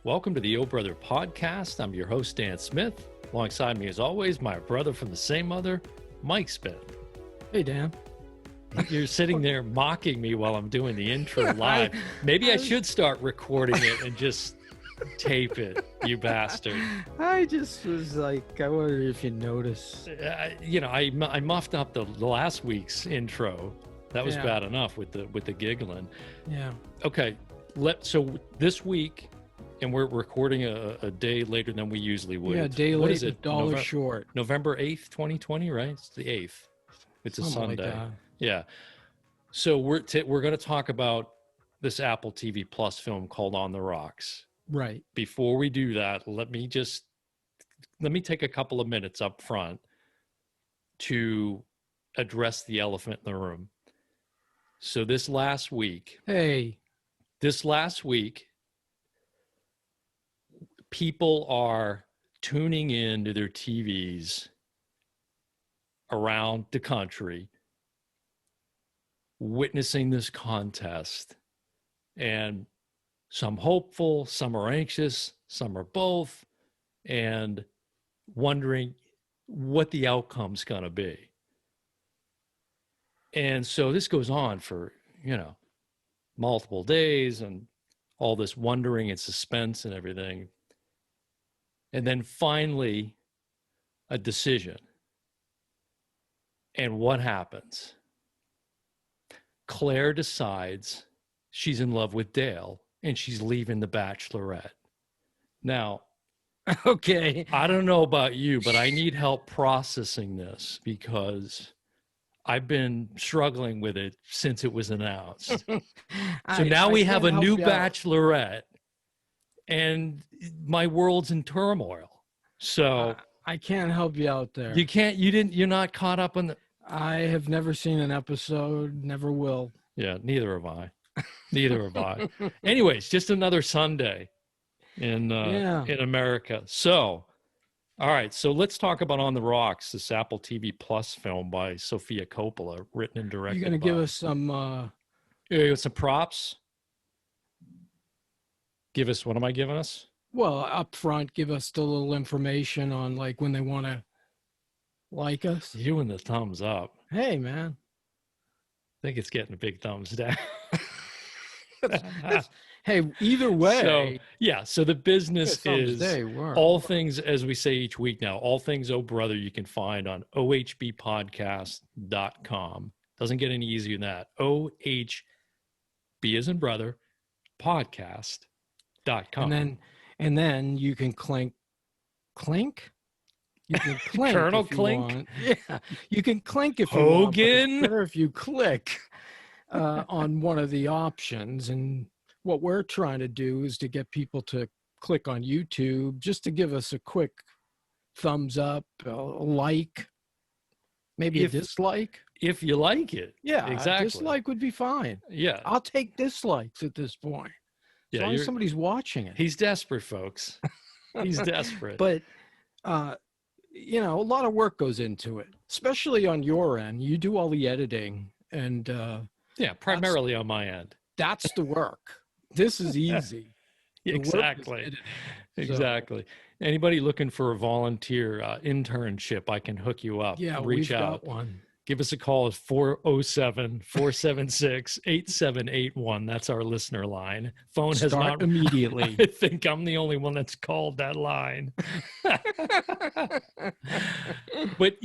Welcome to the O Brother Podcast. I'm your host, Dan Smith. Alongside me, as always, my brother from the same mother, Mike Smith. Hey, Dan. You're sitting there mocking me while I'm doing the intro live. Maybe I should start recording it and just tape it, you bastard. I just was like, I wonder if you noticed. I muffed up the last week's intro. That was bad enough with the giggling. Yeah. Okay, so this week, and we're recording a day later than we usually would. Yeah, a day what late, is it? $1 short. November 8th, 2020, right? It's the 8th. It's a Something Sunday. like that. Yeah. So we're going to talk about this Apple TV Plus film called On the Rocks. Right. Before we do that, let me take a couple of minutes up front to address the elephant in the room. So this last week, people are tuning in to their TVs around the country, witnessing this contest, and some hopeful, some are anxious, some are both, and wondering what the outcome's going to be. And so this goes on for, multiple days and all this wondering and suspense and everything. And then finally, a decision. And what happens? Claire decides she's in love with Dale and she's leaving The Bachelorette. Now, Okay. I don't know about you, but I need help processing this because I've been struggling with it since it was announced. So now we have a new Bachelorette and my world's in turmoil. So I can't help you out there. You're not caught up on the... I have never seen an episode, never will. Yeah, neither have I. Neither have I. Anyways, just another Sunday in America. So, all right. So let's talk about On the Rocks, this Apple TV Plus film by Sofia Coppola, written and directed. You're going to give us some... some props? What am I giving us? Well, up front, give us the little information on like when they want to like us. You and the thumbs up. Hey, man. I think it's getting a big thumbs down. Hey, either way. So the business is all Wow. things, as we say each week now, all things Oh Brother you can find on ohbpodcast.com. Doesn't get any easier than that. OHB as in brother, podcast.com. And then you can clink. You can clink. Colonel if you Clink? want. Yeah. You can clink if you Hogan? want. But it's better if you click on one of the options. And what we're trying to do is to get people to click on YouTube just to give us a quick thumbs up, a like, maybe a dislike. If you like it. Yeah, exactly. a dislike would be fine. Yeah. I'll take dislikes at this point. As long as somebody's watching it. He's desperate, folks. He's desperate. But, a lot of work goes into it, especially on your end. You do all the editing and primarily on my end. That's the work. This is easy. Exactly. Anybody looking for a volunteer internship, I can hook you up. Yeah, reach out. Got one. Give us a call at 407-476-8781. That's our listener line. Phone has not immediately. I think I'm the only one that's called that line. But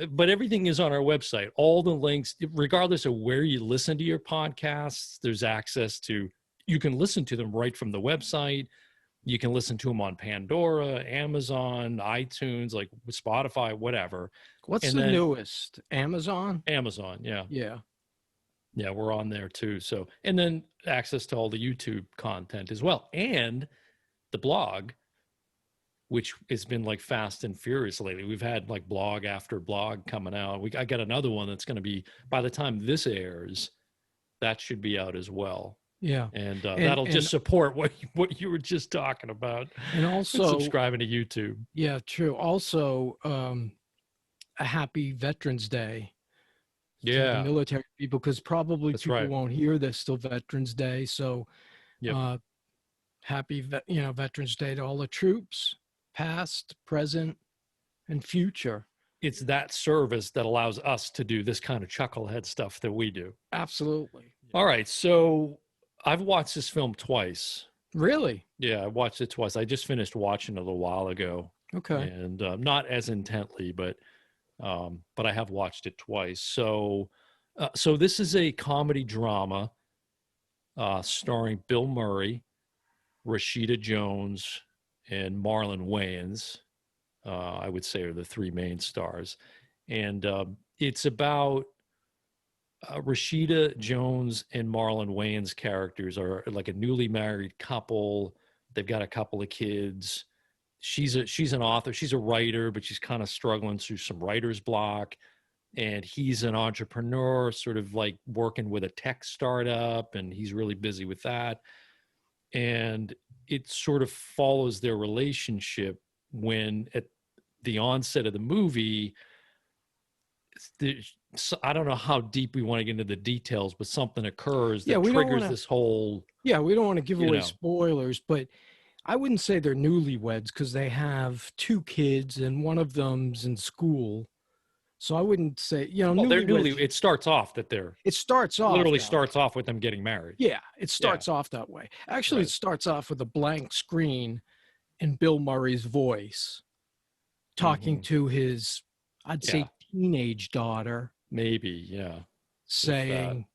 but everything is on our website. All the links, regardless of where you listen to your podcasts, there's access to. You can listen to them right from the website. You can listen to them on Pandora, Amazon, iTunes, like Spotify, whatever. What's the newest? Amazon? Amazon, yeah. Yeah. Yeah, we're on there too. So, and then access to all the YouTube content as well. And the blog, which has been like fast and furious lately. We've had like blog after blog coming out. I got another one that's going to be, by the time this airs, that should be out as well. Yeah. And that'll just support what you were just talking about. And also subscribing to YouTube. Yeah, true. Also, a happy Veterans Day. To the military people, because probably people won't hear this till Veterans Day. So Happy, Veterans Day to all the troops, past, present, and future. It's that service that allows us to do this kind of chucklehead stuff that we do. Absolutely. All right. So I've watched this film twice. Really? Yeah, I watched it twice. I just finished watching it a little while ago, Okay. and not as intently, but I have watched it twice. So this is a comedy drama starring Bill Murray, Rashida Jones, and Marlon Wayans. I would say are the three main stars, and it's about Rashida Jones and Marlon Wayans characters are like a newly married couple. They've got a couple of kids. She's an author. She's a writer, but she's kind of struggling through some writer's block. And he's an entrepreneur, sort of like working with a tech startup, and he's really busy with that. And it sort of follows their relationship when at the onset of the movie, I don't know how deep we want to get into the details, but something occurs that triggers this whole. Yeah, we don't want to give away know. spoilers, but I wouldn't say they're newlyweds because they have two kids and one of them's in school. So I wouldn't say, Well, they're newly. It starts off that they're. It starts off. Literally starts off with them getting married. Yeah, it starts off that way. Actually, It starts off with a blank screen and Bill Murray's voice talking to his, I'd say, teenage daughter. Maybe, yeah. Saying,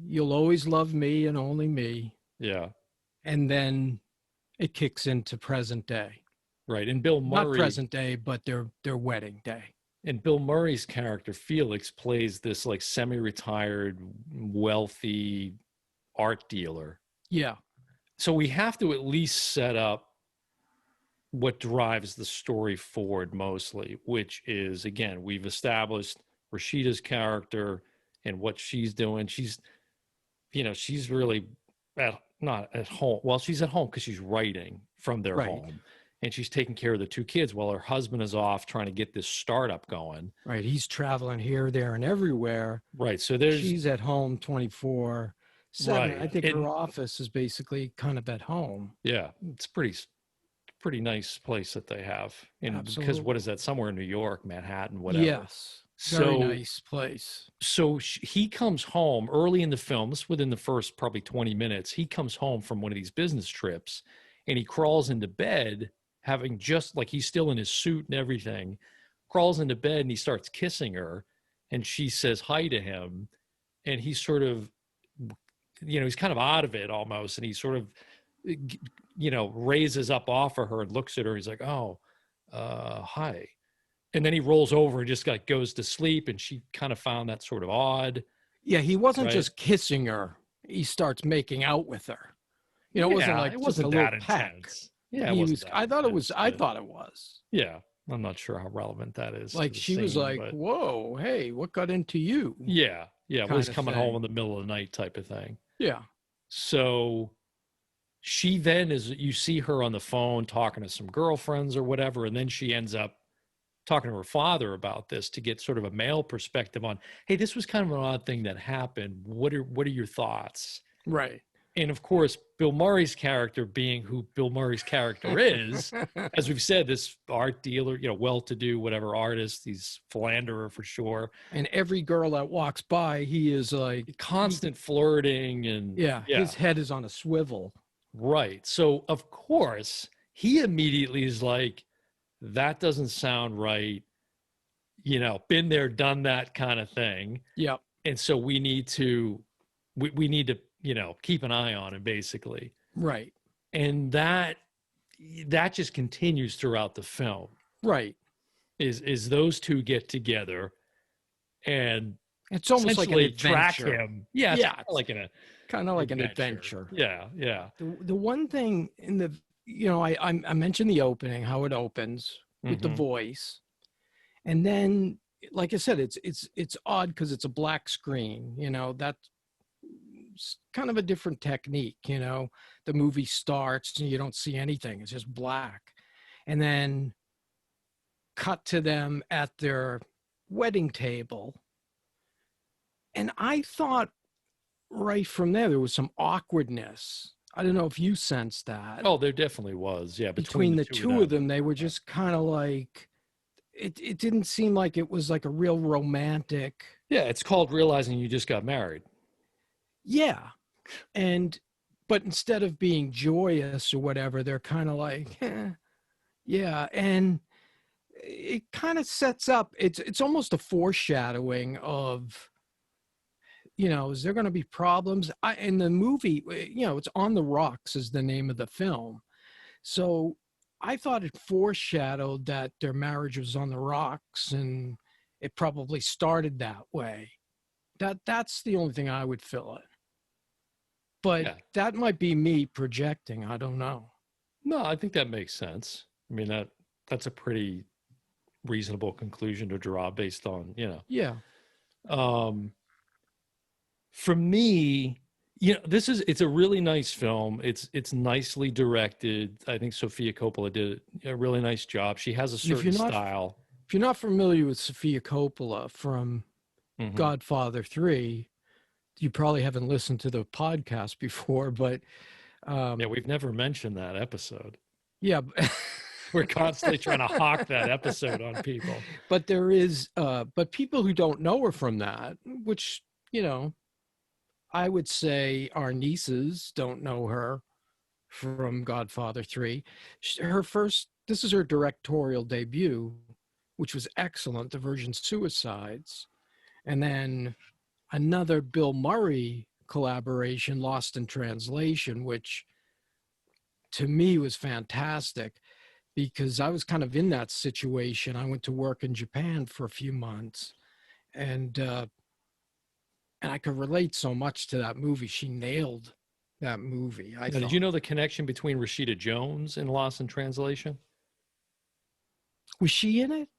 "You'll always love me and only me." Yeah. And then it kicks into present day. Right. And Bill Murray. Not present day, but their wedding day. And Bill Murray's character, Felix, plays this like semi-retired, wealthy art dealer. Yeah. So we have to at least set up what drives the story forward mostly, which is, again, we've established Rashida's character and what she's doing. She's really not at home. Well, she's at home because she's writing from their home. And she's taking care of the two kids while her husband is off trying to get this startup going. Right. He's traveling here, there, and everywhere. Right. So she's at home 24/7. Right. I think her office is basically kind of at home. Yeah. It's pretty nice place that they have. And absolutely. Because what is that? Somewhere in New York, Manhattan, whatever. Yes. Very nice place. So he comes home early in the film. This is within the first probably 20 minutes. He comes home from one of these business trips and he crawls into bed, having just like he's still in his suit and everything, crawls into bed and he starts kissing her and she says hi to him. And he's sort of, he's kind of out of it almost. And he sort of, raises up off of her and looks at her. He's like, oh, hi. And then he rolls over and just goes to sleep. And she kind of found that sort of odd. Yeah. He wasn't just kissing her. He starts making out with her. It wasn't like it wasn't that intense. Yeah, I thought it was. Yeah, I'm not sure how relevant that is. Like she was like, "Whoa, hey, what got into you?" Yeah, was coming home in the middle of the night type of thing. Yeah. So she then you see her on the phone talking to some girlfriends or whatever, and then she ends up talking to her father about this to get sort of a male perspective on, hey, this was kind of an odd thing that happened. What are your thoughts? Right. And of course, Bill Murray's character being who Bill Murray's character is, as we've said, this art dealer, well-to-do, whatever artist, he's philanderer for sure. And every girl that walks by, he is like constant flirting and his head is on a swivel. Right. So of course, he immediately is like, that doesn't sound right. Been there, done that kind of thing. Yep. And so we need to keep an eye on him, basically. Right. And that just continues throughout the film. Right. Is those two get together and it's almost like an adventure. Track him. Yeah. Kind of like an adventure. Yeah. Yeah. The one thing in the, I mentioned the opening, how it opens with the voice. And then, like I said, it's odd because it's a black screen, that's kind of a different technique. The movie starts and you don't see anything. It's just black. And then cut to them at their wedding table. And I thought right from there was some awkwardness. I don't know if you sensed that. Oh, there definitely was. Yeah, between Between the the two of two of them. them, they were just kind of like, it didn't seem like it was like a real romantic. Yeah, it's called realizing you just got married. Yeah. And, but instead of being joyous or whatever, they're kind of like, yeah. And it kind of sets up, it's almost a foreshadowing of, is there going to be problems? In the movie, it's On the Rocks is the name of the film. So I thought it foreshadowed that their marriage was on the rocks, and it probably started that way. That's the only thing I would fill it. But Yeah. that might be me projecting. I don't know. No, I think that makes sense. I mean, that's a pretty reasonable conclusion to draw based on, Yeah. Um, for me, it's a really nice film. It's nicely directed. I think Sofia Coppola did a really nice job. She has a And certain style. if you're not familiar with Sofia Coppola from Mhm. Godfather 3, you probably haven't listened to the podcast before, but Yeah, we've never mentioned that episode. yeah. We're constantly trying to hawk that episode on people. But there is but people who don't know her from that, which, I would say our nieces don't know her from Godfather 3. This is her directorial debut, which was excellent, The Virgin Suicides. And then another Bill Murray collaboration, Lost in Translation, which to me was fantastic because I was kind of in that situation. I went to work in Japan for a few months, and I could relate so much to that movie. She nailed that movie, I Now, did thought. you know the connection between Rashida Jones and Lost in Translation? Was she in it?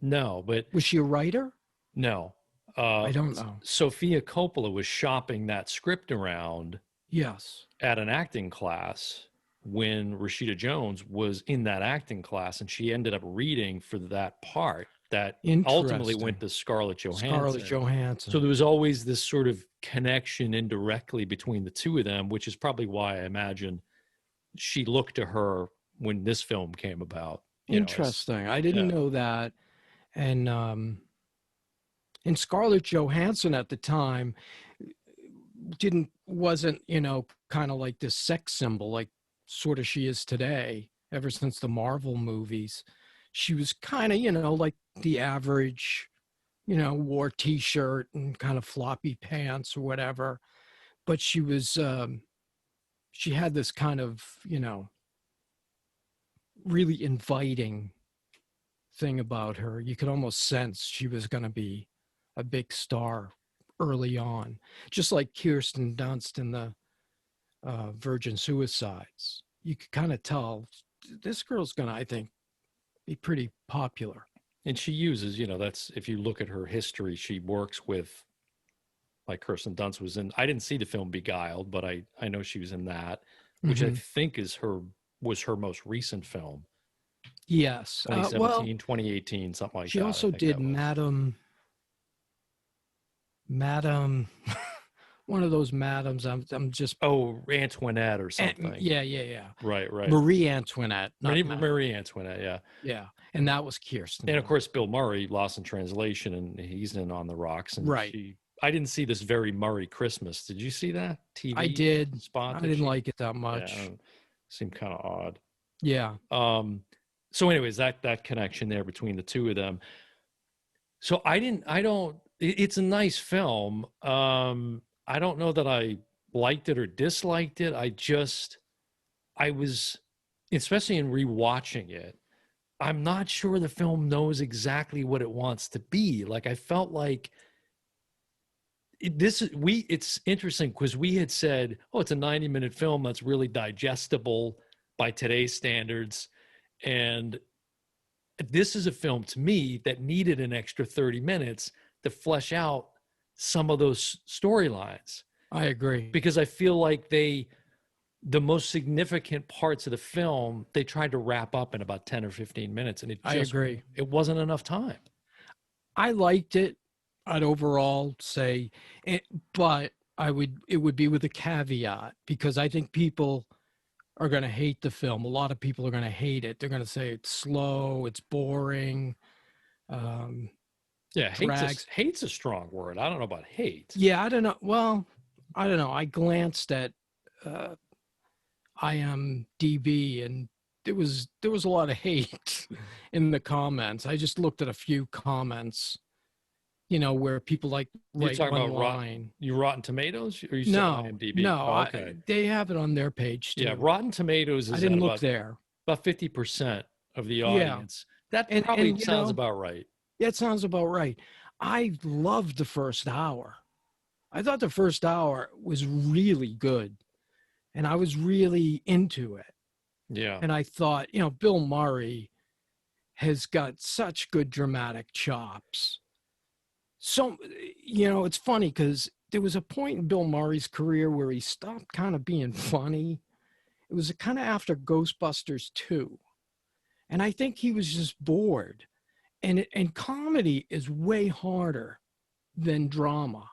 No, but Was she a writer? no. I don't know. Sofia Coppola was shopping that script around Yes. at an acting class when Rashida Jones was in that acting class, and she ended up reading for that part that ultimately went Interesting. to Scarlett Scarlett Johansson. So Johansson. there was always this sort of connection indirectly between the two of them, which is probably why I imagine she looked to her when this film came about. Interesting. I didn't Yeah. know that. And Scarlett Johansson at the time wasn't, kind of like this sex symbol, like sort of she is today, ever since the Marvel movies. She was kind of, like the average, wore t-shirt and kind of floppy pants or whatever. But she had this kind of, really inviting thing about her. You could almost sense she was going to be a big star early on, just like Kirsten Dunst in the Virgin Suicides. You could kind of tell this girl's going to, I think, be pretty popular. And she uses, that's if you look at her history, she works with, like Kirsten Dunst was in. I didn't see the film Beguiled, but I know she was in that, which I think was her most recent film. Yes. 2017, 2018, something like that. She also did Madam, one of those madams. I'm just Antoinette or something. Yeah. Right. Marie Antoinette. Marie Antoinette. Yeah, and that was Kirsten. And of course, Bill Murray, Lost in Translation, and he's in On the Rocks. And right. I didn't see this Very Murray Christmas. Did you see that TV? I did. Spot. I didn't like it that much. Yeah, seemed kind of odd. Yeah. So, anyways, that connection there between the two of them. So it's a nice film. I don't know that I liked it or disliked it. I was, especially in rewatching it, I'm not sure the film knows exactly what it wants to be. Like, I felt like it's interesting because we had said, oh, it's a 90-minute film that's really digestible by today's standards. And this is a film to me that needed an extra 30 minutes to flesh out some of those storylines. I agree. Because I feel like the most significant parts of the film, they tried to wrap up in about 10 or 15 minutes. And I agree. It wasn't enough time. I liked it. I'd overall say, but it would be with a caveat, because I think people are going to hate the film. A lot of people are going to hate it. They're going to say it's slow, it's boring, um, Yeah, drags. hate's a strong word. I don't know about hate. Yeah, I don't know. Well, I don't know. I glanced at uh, IMDb, and there was a lot of hate in the comments. I just looked at a few comments, where people like You're write talking one about line. Rotten Tomatoes, or you said No, IMDb? no, Oh, okay. they have it on their page Yeah, too. Rotten Tomatoes I is at didn't look there. about 50% of the Yeah, audience. That and probably sounds about right. that sounds about right. I loved the first hour. I thought the first hour was really good, and I was really into it. Yeah. And I thought, Bill Murray has got such good dramatic chops. So, it's funny because there was a point in Bill Murray's career where he stopped kind of being funny. It was kind of after Ghostbusters 2. And I think he was just bored. And comedy is way harder than drama.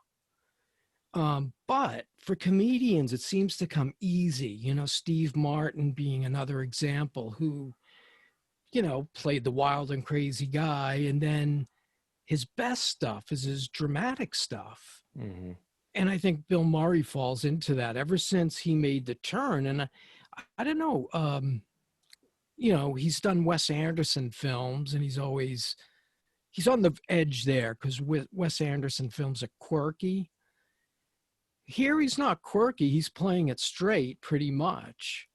But for comedians, it seems to come easy. Steve Martin being another example, who, played the wild and crazy guy. And then his best stuff is his dramatic stuff. Mm-hmm. And I think Bill Murray falls into that ever since he made the turn. And I don't know, he's done Wes Anderson films, and he's on the edge there because Wes Anderson films are quirky. Here he's not quirky, he's playing it straight pretty much.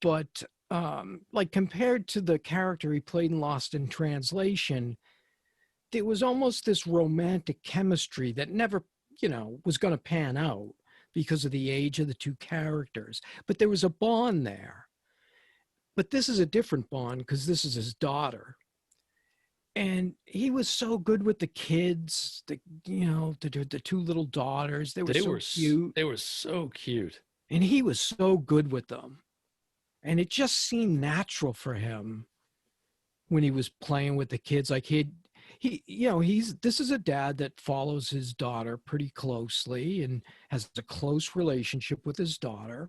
But like, compared to the character he played in Lost in Translation, there was almost this romantic chemistry that never, was going to pan out because of the age of the two characters. But there was a bond there. But this is a different bond because this is his daughter. And he was so good with the kids, the two little daughters. They were cute. They were so cute. And he was so good with them. And it just seemed natural for him when he was playing with the kids. Like this is a dad that follows his daughter pretty closely and has a close relationship with his daughter,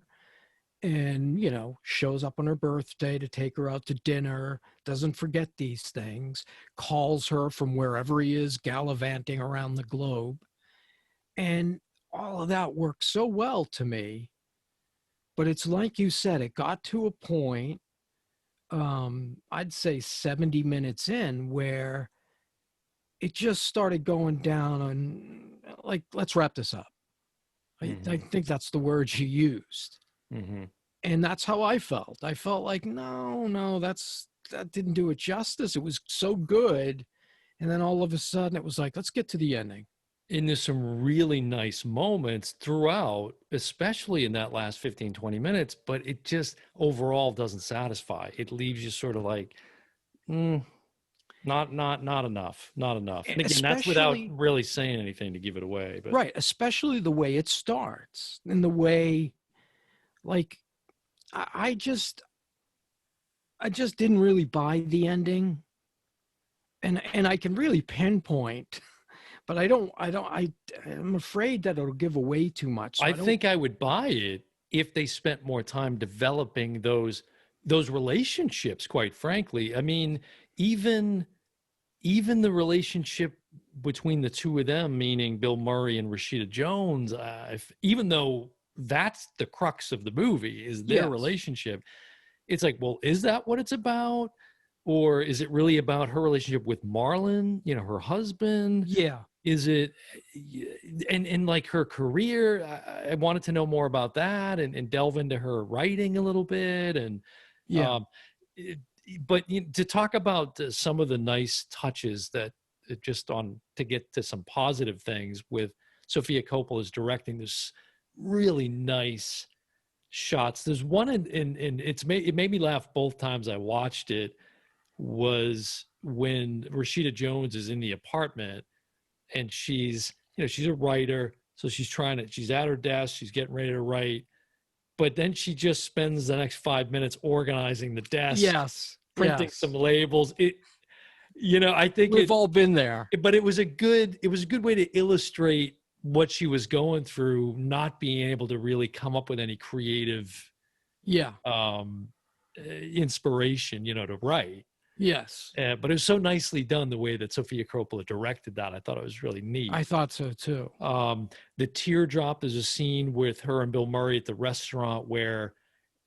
and, shows up on her birthday to take her out to dinner, doesn't forget these things, calls her from wherever he is gallivanting around the globe. And all of that works so well to me. But it's like you said, it got to a point, I'd say 70 minutes in, where it just started going down on, like, let's wrap this up. Mm-hmm. I think that's the word you used. Mm-hmm. And that's how I felt. I felt like, no, that didn't do it justice. It was so good. And then all of a sudden it was like, let's get to the ending. And there's some really nice moments throughout, especially in that last 15, 20 minutes, but it just overall doesn't satisfy. It leaves you sort of like, not enough. And again, that's without really saying anything to give it away. But. Right. Especially the way it starts, and the way, like, I just didn't really buy the ending. And I can really pinpoint, but I'm afraid that it'll give away too much. So I think I would buy it if they spent more time developing those relationships, quite frankly. I mean, even the relationship between the two of them, meaning Bill Murray and Rashida Jones, even though that's the crux of the movie, is their relationship, it's like, well, is that what it's about? Or is it really about her relationship with Marlon, her husband? Yeah. Is it, and like her career? I wanted to know more about that and delve into her writing a little bit. And, but to talk about some of the nice touches that to get to some positive things with Sofia Coppola's directing, this really nice shots. There's one in it made me laugh both times I watched it, was when Rashida Jones is in the apartment and she's a writer. So she's at her desk, she's getting ready to write, but then she just spends the next 5 minutes organizing the desk, printing some labels. I think we've all been there, but it was a good way to illustrate what she was going through, not being able to really come up with any creative Yeah. inspiration, to write. Yes. But it was so nicely done the way that Sofia Coppola directed that. I thought it was really neat. I thought so too. The teardrop, there's a scene with her and Bill Murray at the restaurant where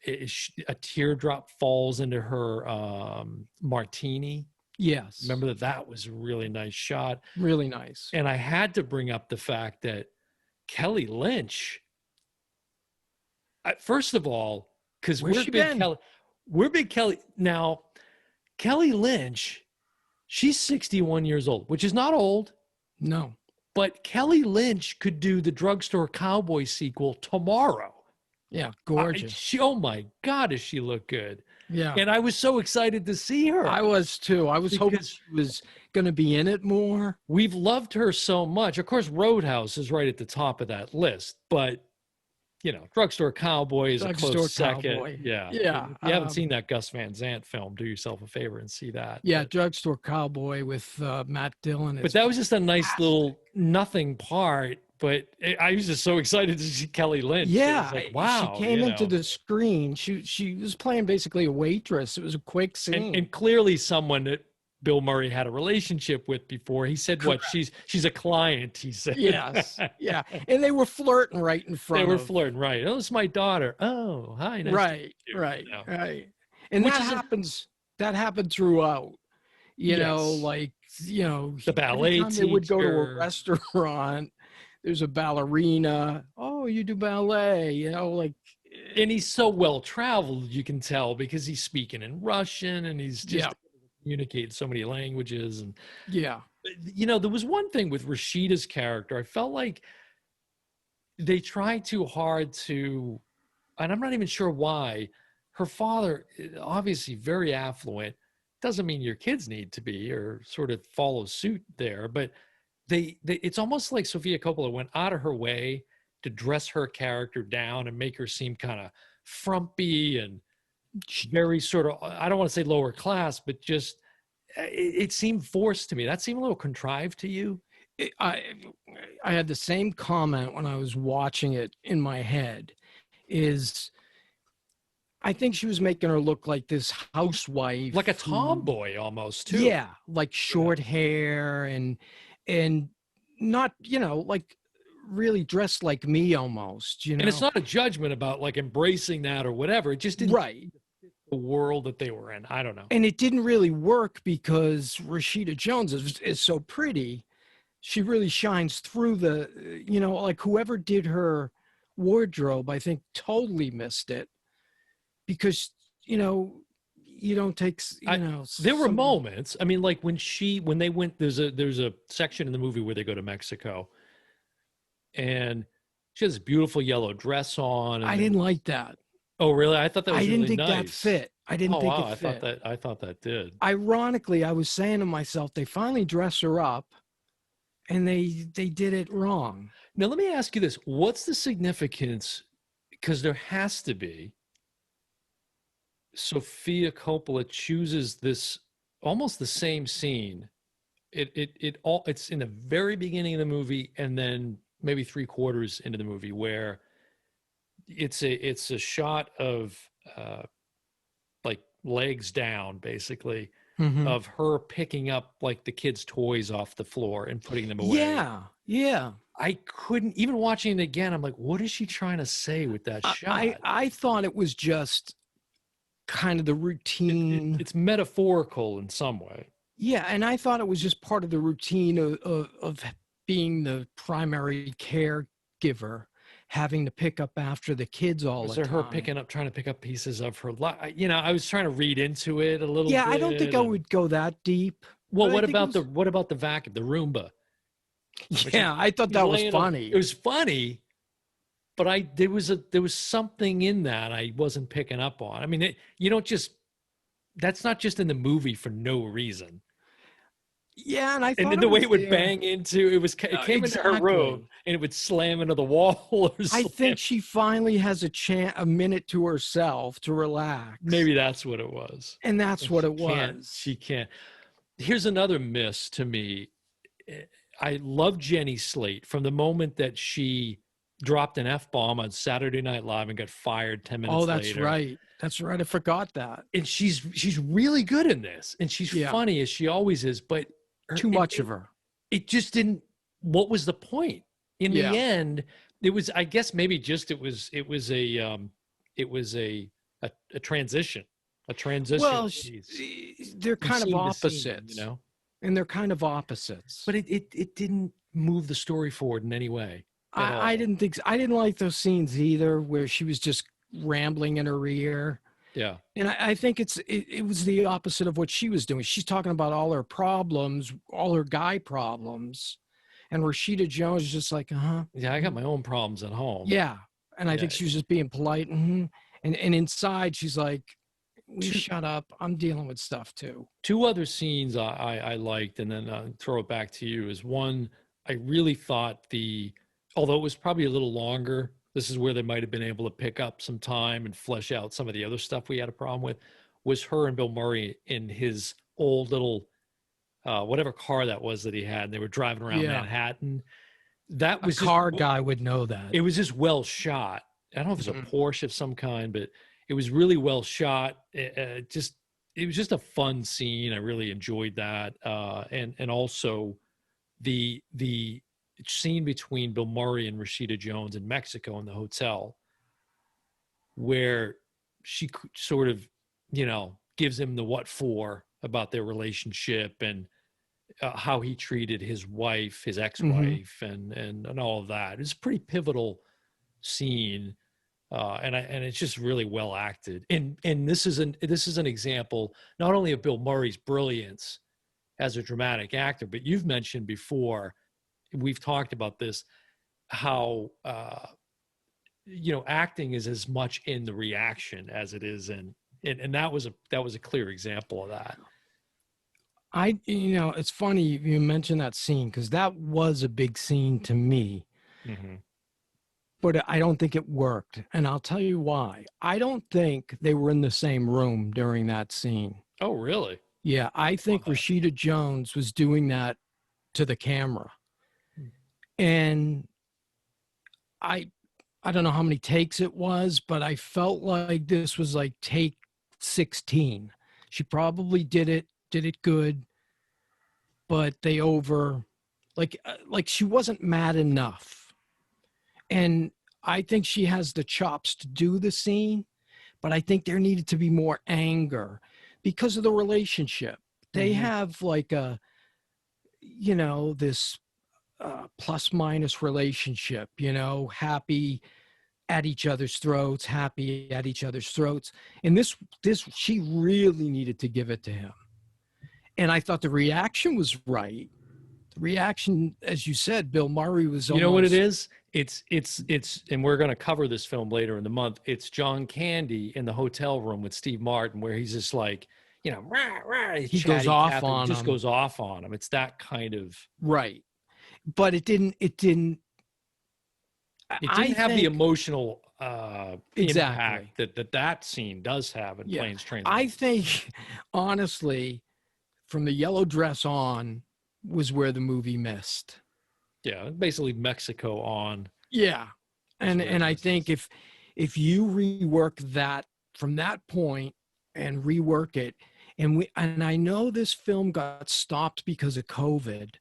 a teardrop falls into her martini. Yes. Remember that was a really nice shot. Really nice. And I had to bring up the fact that Kelly Lynch, first of all, because we're big Kelly. Now, Kelly Lynch, she's 61 years old, which is not old. No. But Kelly Lynch could do the Drugstore Cowboy sequel tomorrow. Yeah, gorgeous. Oh my God, does she look good? Yeah. And I was so excited to see her. I was too. I was hoping she was going to be in it more. We've loved her so much. Of course, Roadhouse is right at the top of that list, but Drugstore Cowboy is a close second. Yeah. Yeah. If you haven't seen that Gus Van Sant film, do yourself a favor and see that. Yeah, Drugstore Cowboy with Matt Dillon. But that was just a nice little nothing part. But I was just so excited to see Kelly Lynch. Yeah, like, wow. She came into the screen. She was playing basically a waitress. It was a quick scene. And clearly someone that Bill Murray had a relationship with before. He said, Correct. "What? She's a client." He said, "Yes, yeah." And they were flirting right in front. They were flirting, right? Oh, it's my daughter. Oh, hi. Nice right. And that happens. That happened throughout. You know, the ballet teacher. They would go to a restaurant. There's a ballerina. Oh, you do ballet. And he's so well traveled, you can tell, because he's speaking in Russian and he's just communicating so many languages. And there was one thing with Rashida's character. I felt like they tried too hard to, and I'm not even sure why. Her father, obviously very affluent, doesn't mean your kids need to be or sort of follow suit there, but it's almost like Sofia Coppola went out of her way to dress her character down and make her seem kind of frumpy and very sort of, I don't want to say lower class, but just it seemed forced to me. That seemed a little contrived to you? I had the same comment when I was watching it in my head. I think she was making her look like this housewife, like a tomboy almost too. Yeah, like short hair and not, like really dressed like me almost, And it's not a judgment about like embracing that or whatever. It just didn't fit the world that they were in. I don't know. And it didn't really work because Rashida Jones is so pretty. She really shines through like whoever did her wardrobe, I think totally missed it because, you don't take, there were moments. I mean, like when they went, there's a section in the movie where they go to Mexico and she has this beautiful yellow dress on. And I didn't like that. Oh, really? I thought that was I didn't really think nice. that fit. I didn't think it fit. I thought that did. Ironically, I was saying to myself, they finally dress her up and they did it wrong. Now, let me ask you this. What's the significance? Because there has to be. Sofia Coppola chooses this almost the same scene. It's in the very beginning of the movie and then maybe 3/4 into the movie where it's a shot of like legs down basically of her picking up like the kids' toys off the floor and putting them away. Yeah. I couldn't, even watching it again, I'm like, what is she trying to say with that shot? I thought it was just kind of the routine. It's metaphorical in some way. Yeah, and I thought it was just part of the routine of being the primary caregiver, having to pick up after the kids all the time. Her trying to pick up pieces of her life? I was trying to read into it a little bit. Yeah, I don't think I would go that deep. Well, what about the vacuum, the Roomba? Yeah, I thought that was funny. It was funny, but there was something in that I wasn't picking up on. I mean, that's not just in the movie for no reason. Yeah, and I thought then the way it would bang into it came into her room and it would slam into the wall. Or I think she finally has a minute to herself to relax. Maybe that's what it was. And that's what it was. She can't. Here's another miss to me. I love Jenny Slate from the moment that she dropped an F-bomb on Saturday Night Live and got fired 10 Oh, minutes that's later. right. That's right. I forgot that. And she's really good in this, and she's Yeah. funny as she always is, but Too much of her. it just didn't. What was the point? In the Yeah. end, it was, I guess, maybe just it was a transition, a transition Well, piece they're from kind of scene to scene, opposites, and they're kind of opposites. But it didn't move the story forward in any way at all. I didn't think so. I didn't like those scenes either, where she was just rambling in her ear. Yeah. And I think it was the opposite of what she was doing. She's talking about all her problems, all her guy problems. And Rashida Jones is just like, Yeah, I got my own problems at home. yeah. And I think she was just being polite. And inside she's like, will you shut up? I'm dealing with stuff too. Two other scenes I liked, and then I'll throw it back to you, is one, I really thought although it was probably a little longer, this is where they might have been able to pick up some time and flesh out some of the other stuff we had a problem with, was her and Bill Murray in his old little, whatever car that was that he had. And they were driving around Manhattan. That was a car guy would know that. It was just well shot. I don't know if it was a Porsche of some kind, but it was really well shot. It was just a fun scene. I really enjoyed that. And also the scene between Bill Murray and Rashida Jones in Mexico in the hotel, where she sort of, gives him the what for about their relationship and how he treated his wife, his ex-wife, and all of that. It's a pretty pivotal scene. And it's just really well acted. And this is an example not only of Bill Murray's brilliance as a dramatic actor, but you've mentioned before, we've talked about this, how acting is as much in the reaction as it is and that was a clear example of that. It's funny you mentioned that scene, because that was a big scene to me. But I don't think it worked. And I'll tell you why. I don't think they were in the same room during that scene. Oh, really? Yeah, I think Rashida Jones was doing that to the camera. And I don't know how many takes it was, but I felt like this was like take 16. She probably did it good, but they like she wasn't mad enough. And I think she has the chops to do the scene, but I think there needed to be more anger because of the relationship. They have like this plus minus relationship, happy at each other's throats, happy at each other's throats. And this, she really needed to give it to him. And I thought the reaction was right. The reaction, as you said, Bill Murray was almost... You know what it is? It's, and we're going to cover this film later in the month. It's John Candy in the hotel room with Steve Martin, where he's just like, rah, rah, he goes off on him. Just goes off on him. It's that kind of... Right. But it didn't have the emotional exactly impact that scene does have in Planes, Trains. I think, honestly, from the yellow dress on was where the movie missed. Yeah, basically Mexico on. Yeah. And I think if you rework that from that point and rework it, and I know this film got stopped because of COVID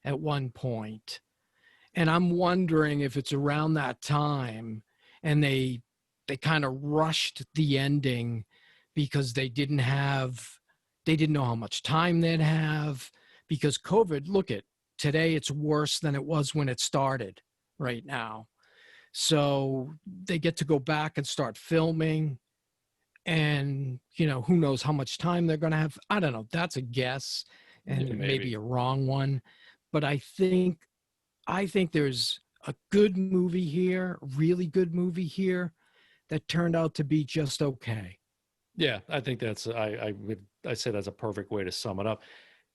at one point, and I'm wondering if it's around that time and they kind of rushed the ending because they didn't know how much time they'd have, because COVID, look at today, it's worse than it was when it started right now. So they get to go back and start filming, and who knows how much time they're going to have. I don't know. That's a guess, and maybe a wrong one. But I think there's a good movie here, really good movie here, that turned out to be just okay. Yeah, I think I say that's a perfect way to sum it up.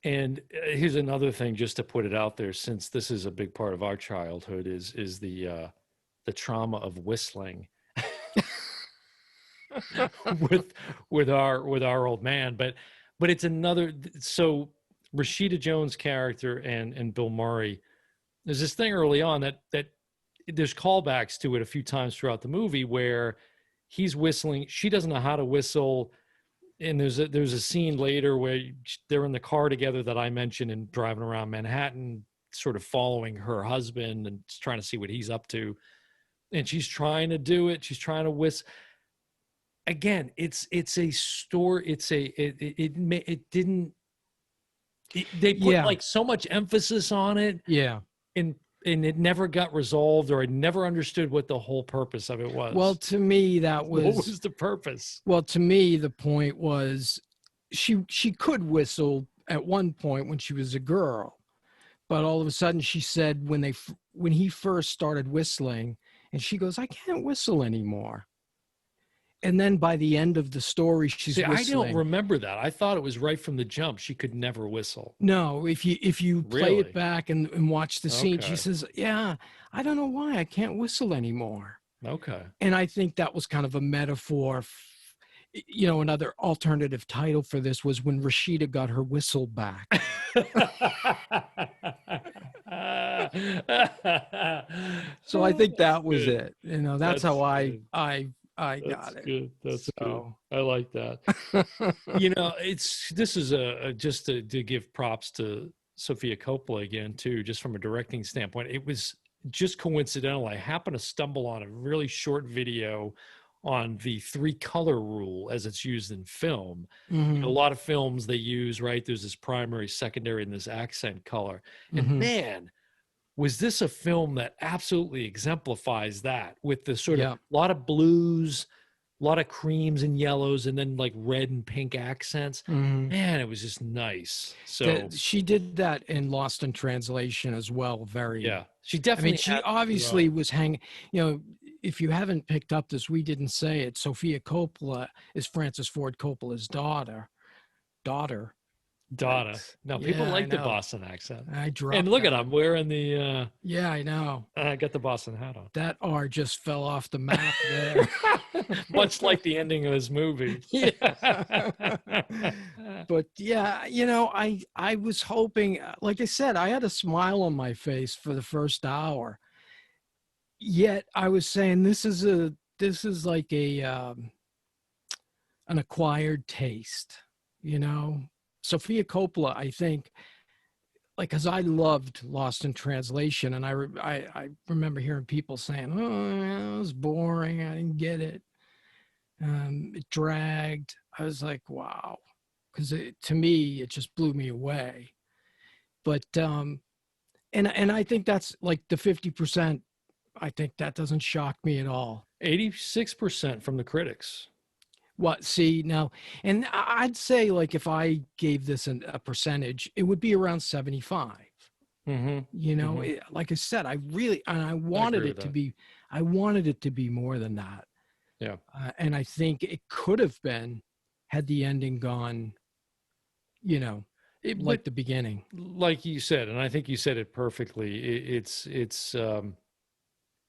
And here's another thing, just to put it out there, since this is a big part of our childhood, is the trauma of whistling with our old man. But it's another. So Rashida Jones' character and Bill Murray, there's this thing early on that there's callbacks to it a few times throughout the movie where he's whistling, she doesn't know how to whistle, and there's a scene later where they're in the car together that I mentioned and driving around Manhattan, sort of following her husband and trying to see what he's up to, and she's trying to do it. She's trying to whistle. Again, it's a story. They put like so much emphasis on it. Yeah. And it never got resolved, or I never understood what the whole purpose of it was. Well, to me, what was the purpose? Well, to me, the point was she could whistle at one point when she was a girl, but all of a sudden she said when he first started whistling, and she goes, "I can't whistle anymore." And then by the end of the story, she's whistling. I don't remember that. I thought it was right from the jump. She could never whistle. No, if you play it back and watch the scene, Okay. she says, "Yeah, I don't know why I can't whistle anymore." Okay. And I think that was kind of a metaphor. Another alternative title for this was when Rashida got her whistle back. So I think that was it. That's how I got it. Good. That's good. I like that. This is just to give props to Sofia Coppola again too, just from a directing standpoint. It was just coincidental. I happened to stumble on a really short video on the 3-color rule as it's used in film. Mm-hmm. A lot of films they use, right? There's this primary, secondary, and this accent color. And man, was this a film that absolutely exemplifies that, with the sort of lot of blues, a lot of creams and yellows, and then like red and pink accents. Man, it was just nice. So she did that in Lost in Translation as well. She definitely. She obviously was hanging. If you haven't picked up this, we didn't say it. Sofia Coppola is Francis Ford Coppola's daughter. No, people like the Boston accent. I dropped. And look at I'm wearing the. Yeah, I know. I got the Boston hat on. That R just fell off the map there. Much like the ending of his movie. But yeah, I was hoping, like I said, I had a smile on my face for the first hour. Yet I was saying this is like an acquired taste, Sofia Coppola, I think, because I loved Lost in Translation, and I remember hearing people saying, "Oh, it was boring. I didn't get it. It dragged." I was like, "Wow," because to me it just blew me away. But and I think that's like the 50%. I think that doesn't shock me at all. 86% from the critics. What? See now, and I'd say like if I gave this a percentage, it would be around 75. Like I said, I wanted it to be. I wanted it to be more than that. Yeah. And I think it could have been had the ending gone. Like the beginning. Like you said, and I think you said it perfectly.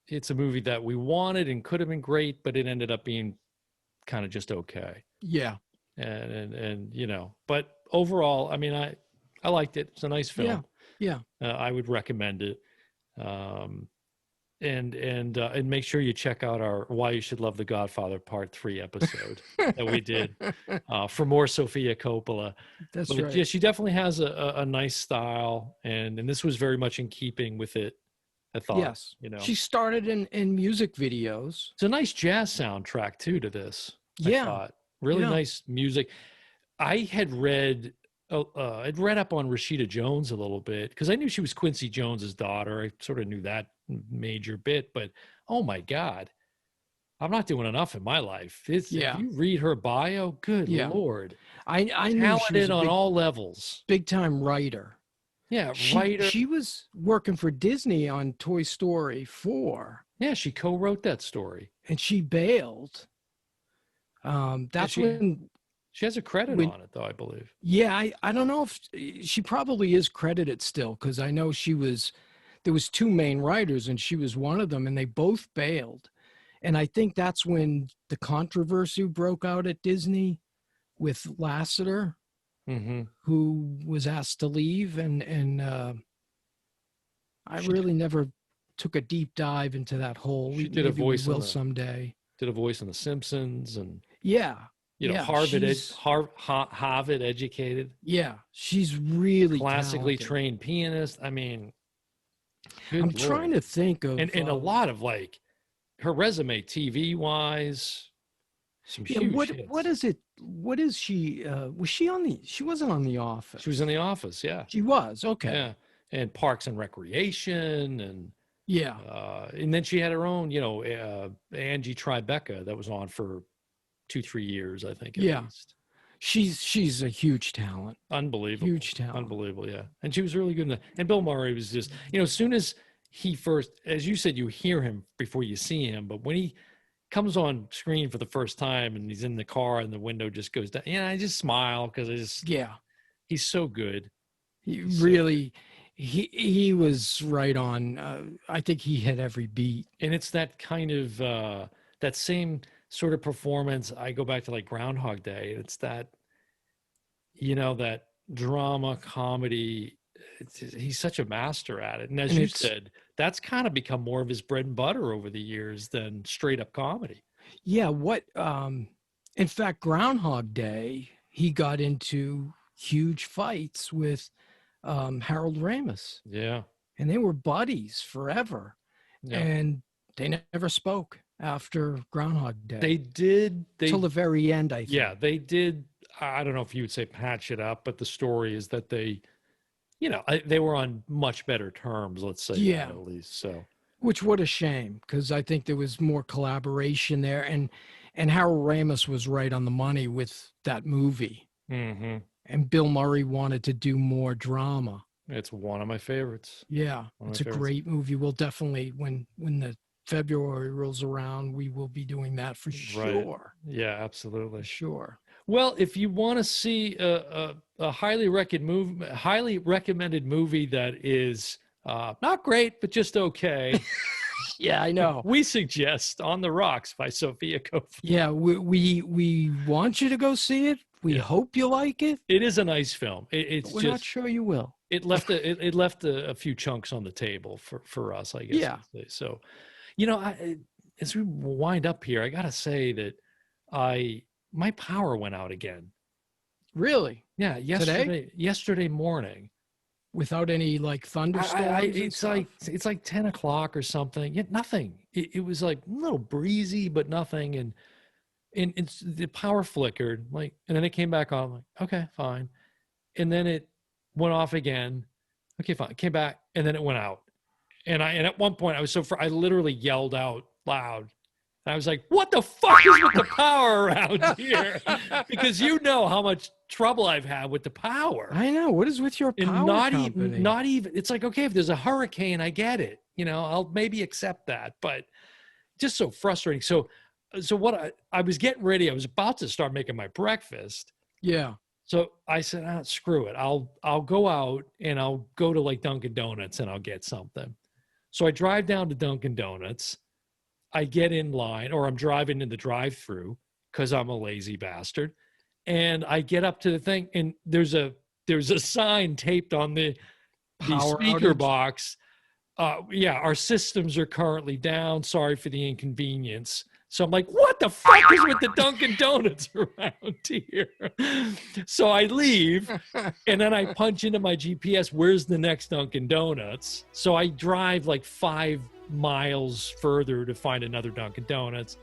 It's a movie that we wanted and could have been great, but it ended up being kind of just okay. Yeah. And but overall, I mean, I liked it. It's a nice film. Yeah. I would recommend it. And make sure you check out our Why You Should Love the Godfather Part 3 episode that we did for more Sofia Coppola. But right. Yeah, she definitely has a nice style, and this was very much in keeping with it. I thought. Yes. She started in music videos. It's a nice jazz soundtrack too to this. Yeah. I thought. Really nice music. I had read I'd read up on Rashida Jones a little bit because I knew she was Quincy Jones's daughter. I sort of knew that major bit, but oh my God, I'm not doing enough in my life. If you read her bio, good Lord. I knew talented on all levels. Big time writer. Yeah, writer. She was working for Disney on Toy Story 4. Yeah, she co-wrote that story. And she bailed. That's when she has a credit on it, though, I believe. Yeah, I don't know if she probably is credited still, because I know there was 2 main writers and she was one of them, and they both bailed. And I think that's when the controversy broke out at Disney with Lasseter. Mm-hmm. who was asked to leave, and I really never took a deep dive into that whole. She did a Maybe we voice on will the someday. did a voice on The Simpsons, and Yeah, yeah, Harvard educated, she's really classically talented. trained pianist. I mean, I'm good trying Lord. to think of And a lot of like her resume, TV wise, some huge hits. what is it? What is she? Was she on the? She wasn't on The Office. She was in The Office, yeah. She was, okay. Yeah. And Parks and Recreation, and Yeah. And then she had her own, Angie Tribeca that was on for 2-3 years, I think, at least. She's a huge talent. Unbelievable. Huge talent. Unbelievable, yeah. And she was really good in that. And Bill Murray was just, as soon as he first, as you said, you hear him before you see him, but when he comes on screen for the first time and he's in the car and the window just goes down, I just smile because he's so good. He was right on. I think he hit every beat. And it's that kind of, that same sort of performance. I go back to like Groundhog Day. It's that, that drama, comedy. He's such a master at it. And as you said, that's kind of become more of his bread and butter over the years than straight up comedy. Yeah. In fact, Groundhog Day, he got into huge fights with Harold Ramis. Yeah. And they were buddies forever. Yeah. And they never spoke after Groundhog Day. They did. Till the very end, I think. Yeah, they did. I don't know if you would say patch it up, but the story is that they were on much better terms, let's say, that, at least. So, which, what a shame, because I think there was more collaboration there. And Harold Ramis was right on the money with that movie. Mm-hmm. And Bill Murray wanted to do more drama. It's one of my favorites. Yeah, it's a great movie. We'll definitely, when the February rolls around, we will be doing that for sure. Yeah, absolutely. For sure. Well, if you want to see a highly recommended movie that is not great, but just okay. Yeah, I know. We suggest On the Rocks by Sofia Coppola. Yeah, we want you to go see it. We hope you like it. It is a nice film. We're not sure you will. It left a few chunks on the table for us, I guess. Yeah. So, as we wind up here, I gotta say that my power went out again. Really? Yeah. Yesterday morning. Without any like thunderstorms? It's like 10 o'clock or something. Yet nothing. It was like a little breezy, but nothing. And the power flickered, and then it came back on. I'm like, okay, fine. And then it went off again. Okay, fine. It came back, and then it went out. And at one point I was I literally yelled out loud. And I was like, what the fuck is with the power around here? Because you know how much trouble I've had with the power. I know. What is with your power company? Not even. It's like, okay, if there's a hurricane, I get it. I'll maybe accept that, but just so frustrating. So what I was getting ready. I was about to start making my breakfast. Yeah. So I said, screw it. I'll go out and I'll go to like Dunkin' Donuts and I'll get something. So I drive down to Dunkin' Donuts. I get in line, or I'm driving in the drive-through because I'm a lazy bastard. And I get up to the thing, and there's a sign taped on the speaker box. Our systems are currently down. Sorry for the inconvenience. So I'm like, what the fuck is with the Dunkin' Donuts around here? So I leave, and then I punch into my GPS, where's the next Dunkin' Donuts? So I drive like 5 miles further to find another Dunkin' Donuts,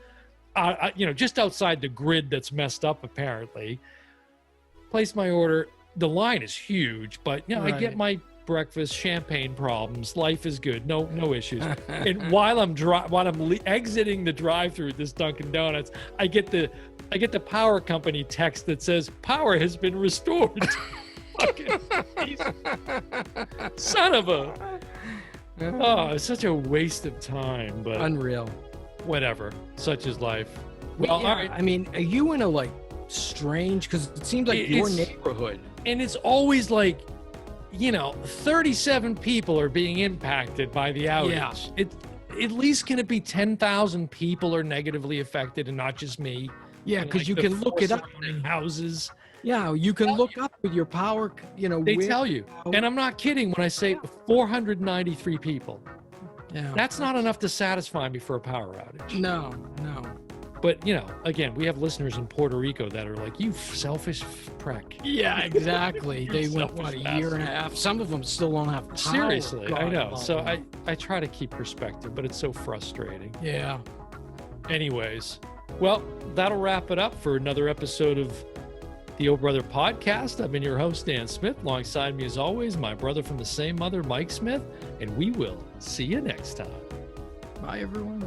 just outside the grid that's messed up, apparently. Place my order. The line is huge, but, I get my breakfast, champagne problems, life is good, no issues. And while I'm exiting the drive-through at this Dunkin' Donuts, I get the power company text that says power has been restored. Fucking son of a it's such a waste of time, but unreal. Whatever, such is life. Well, all right. I mean, are you in a strange, because it seems like your neighborhood, and it's always 37 people are being impacted by the outage. At least can it be 10,000 people are negatively affected and not just me? Yeah, because like you the can look four it up. surrounding houses. Yeah, you can look up with your power, They where- tell you. And I'm not kidding when I say 493 people. Yeah. That's not enough to satisfy me for a power outage. No. But, again, we have listeners in Puerto Rico that are like, you selfish prick. Yeah, exactly. They went, Selfish a year and a half? Some of them still don't have power. Seriously, I God know. love So them. I try to keep perspective, but it's so frustrating. Yeah. Anyways, well, that'll wrap it up for another episode of the Oh Brother Podcast. I've been your host, Dan Smith. Alongside me, as always, my brother from the same mother, Mike Smith. And we will see you next time. Bye, everyone.